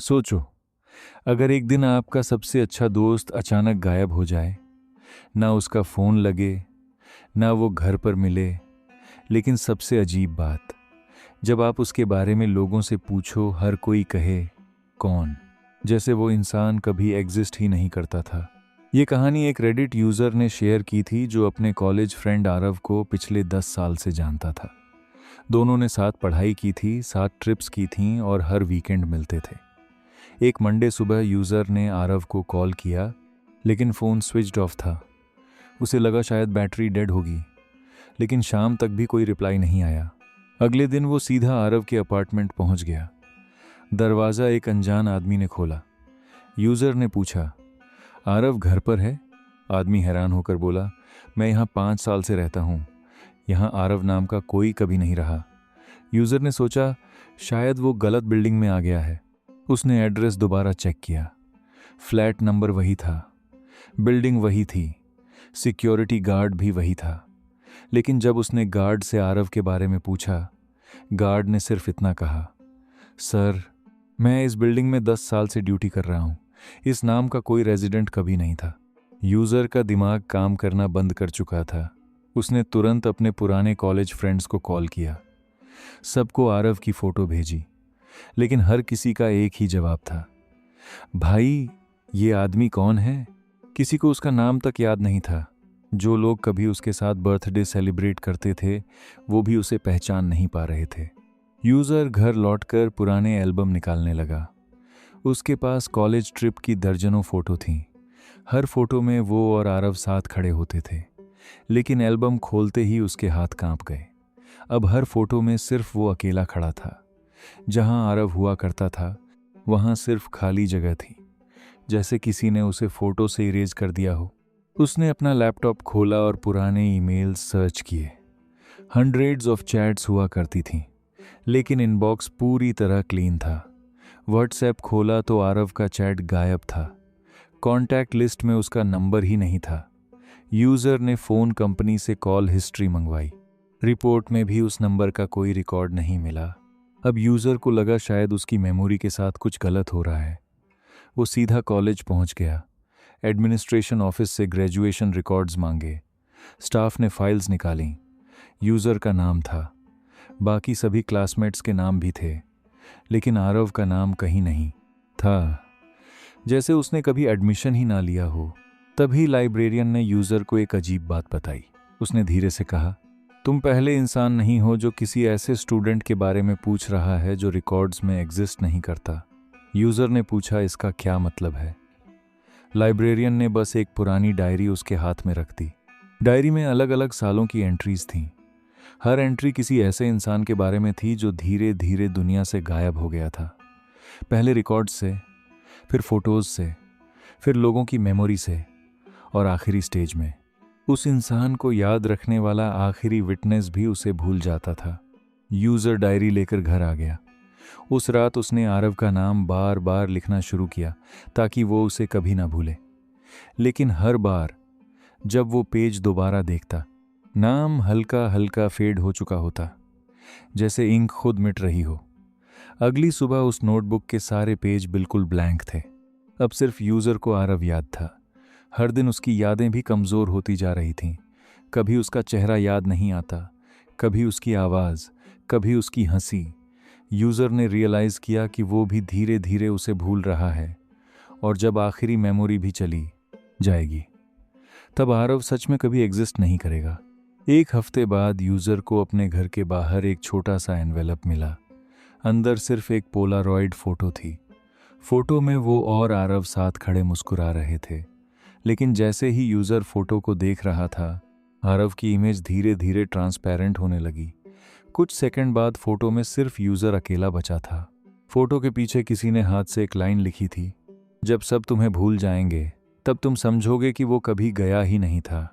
सोचो, अगर एक दिन आपका सबसे अच्छा दोस्त अचानक गायब हो जाए, ना उसका फ़ोन लगे, ना वो घर पर मिले, लेकिन सबसे अजीब बात, जब आप उसके बारे में लोगों से पूछो, हर कोई कहे, कौन? जैसे वो इंसान कभी एग्जिस्ट ही नहीं करता था। ये कहानी एक रेडिट यूज़र ने शेयर की थी जो अपने कॉलेज फ्रेंड आरव को पिछले 10 साल से जानता था। दोनों ने साथ पढ़ाई की थी, साथ ट्रिप्स की थीं और हर वीकेंड मिलते थे। एक मंडे सुबह यूज़र ने आरव को कॉल किया, लेकिन फ़ोन स्विच्ड ऑफ था। उसे लगा शायद बैटरी डेड होगी, लेकिन शाम तक भी कोई रिप्लाई नहीं आया। अगले दिन वो सीधा आरव के अपार्टमेंट पहुंच गया। दरवाज़ा एक अनजान आदमी ने खोला। यूज़र ने पूछा, आरव घर पर है? आदमी हैरान होकर बोला, मैं यहाँ 5 साल से रहता हूँ। यहाँ आरव नाम का कोई कभी नहीं रहा। यूज़र ने सोचा शायद वो गलत बिल्डिंग में आ गया है। उसने एड्रेस दोबारा चेक किया। फ्लैट नंबर वही था, बिल्डिंग वही थी, सिक्योरिटी गार्ड भी वही था। लेकिन जब उसने गार्ड से आरव के बारे में पूछा, गार्ड ने सिर्फ इतना कहा, सर, मैं इस बिल्डिंग में 10 साल से ड्यूटी कर रहा हूँ। इस नाम का कोई रेजिडेंट कभी नहीं था। यूज़र का दिमाग काम करना बंद कर चुका था। उसने तुरंत अपने पुराने कॉलेज फ्रेंड्स को कॉल किया। सबको आरव की फ़ोटो भेजी, लेकिन हर किसी का एक ही जवाब था, भाई, ये आदमी कौन है? किसी को उसका नाम तक याद नहीं था। जो लोग कभी उसके साथ बर्थडे सेलिब्रेट करते थे, वो भी उसे पहचान नहीं पा रहे थे। यूज़र घर लौटकर पुराने एल्बम निकालने लगा। उसके पास कॉलेज ट्रिप की दर्जनों फ़ोटो थीं। हर फोटो में वो और आरव साथ खड़े होते थे, लेकिन एल्बम खोलते ही उसके हाथ कांप गए। अब हर फोटो में सिर्फ वो अकेला खड़ा था। जहां आरव हुआ करता था, वहां सिर्फ खाली जगह थी, जैसे किसी ने उसे फोटो से इरेज कर दिया हो। उसने अपना लैपटॉप खोला और पुराने ईमेल सर्च किए। हंड्रेड्स ऑफ चैट्स हुआ करती थीं, लेकिन इनबॉक्स पूरी तरह क्लीन था। व्हाट्सएप खोला तो आरव का चैट गायब था। कॉन्टैक्ट लिस्ट में उसका नंबर ही नहीं था। यूज़र ने फ़ोन कंपनी से कॉल हिस्ट्री मंगवाई। रिपोर्ट में भी उस नंबर का कोई रिकॉर्ड नहीं मिला। अब यूज़र को लगा शायद उसकी मेमोरी के साथ कुछ गलत हो रहा है। वो सीधा कॉलेज पहुंच गया। एडमिनिस्ट्रेशन ऑफिस से ग्रेजुएशन रिकॉर्ड्स मांगे। स्टाफ ने फाइल्स निकालीं। यूज़र का नाम था, बाकी सभी क्लासमेट्स के नाम भी थे, लेकिन आरव का नाम कहीं नहीं था, जैसे उसने कभी एडमिशन ही ना लिया हो। तभी लाइब्रेरियन ने यूज़र को एक अजीब बात बताई। उसने धीरे से कहा, तुम पहले इंसान नहीं हो जो किसी ऐसे स्टूडेंट के बारे में पूछ रहा है जो रिकॉर्ड्स में एग्जिस्ट नहीं करता। यूज़र ने पूछा, इसका क्या मतलब है? लाइब्रेरियन ने बस एक पुरानी डायरी उसके हाथ में रख दी। डायरी में अलग अलग सालों की एंट्रीज थीं। हर एंट्री किसी ऐसे इंसान के बारे में थी जो धीरे धीरे दुनिया से गायब हो गया था। पहले रिकॉर्ड्स से, फिर फोटोज़ से, फिर लोगों की मेमोरी से, और आखिरी स्टेज में उस इंसान को याद रखने वाला आखिरी विटनेस भी उसे भूल जाता था। यूज़र डायरी लेकर घर आ गया। उस रात उसने आरव का नाम बार बार लिखना शुरू किया ताकि वो उसे कभी ना भूले। लेकिन हर बार जब वो पेज दोबारा देखता, नाम हल्का हल्का फेड हो चुका होता, जैसे इंक खुद मिट रही हो। अगली सुबह उस नोटबुक के सारे पेज बिल्कुल ब्लैंक थे। अब सिर्फ यूज़र को आरव याद था। हर दिन उसकी यादें भी कमज़ोर होती जा रही थीं। कभी उसका चेहरा याद नहीं आता, कभी उसकी आवाज़, कभी उसकी हंसी। यूज़र ने रियलाइज़ किया कि वो भी धीरे धीरे उसे भूल रहा है, और जब आखिरी मेमोरी भी चली जाएगी, तब आरव सच में कभी एग्जिस्ट नहीं करेगा। एक हफ्ते बाद यूज़र को अपने घर के बाहर एक छोटा सा एनवेलप मिला। अंदर सिर्फ एक पोलारॉइड फ़ोटो थी। फ़ोटो में वो और आरव साथ खड़े मुस्कुरा रहे थे। लेकिन जैसे ही यूज़र फ़ोटो को देख रहा था, आरव की इमेज धीरे धीरे ट्रांसपेरेंट होने लगी। कुछ सेकंड बाद फ़ोटो में सिर्फ यूज़र अकेला बचा था। फ़ोटो के पीछे किसी ने हाथ से एक लाइन लिखी थी, जब सब तुम्हें भूल जाएंगे, तब तुम समझोगे कि वो कभी गया ही नहीं था।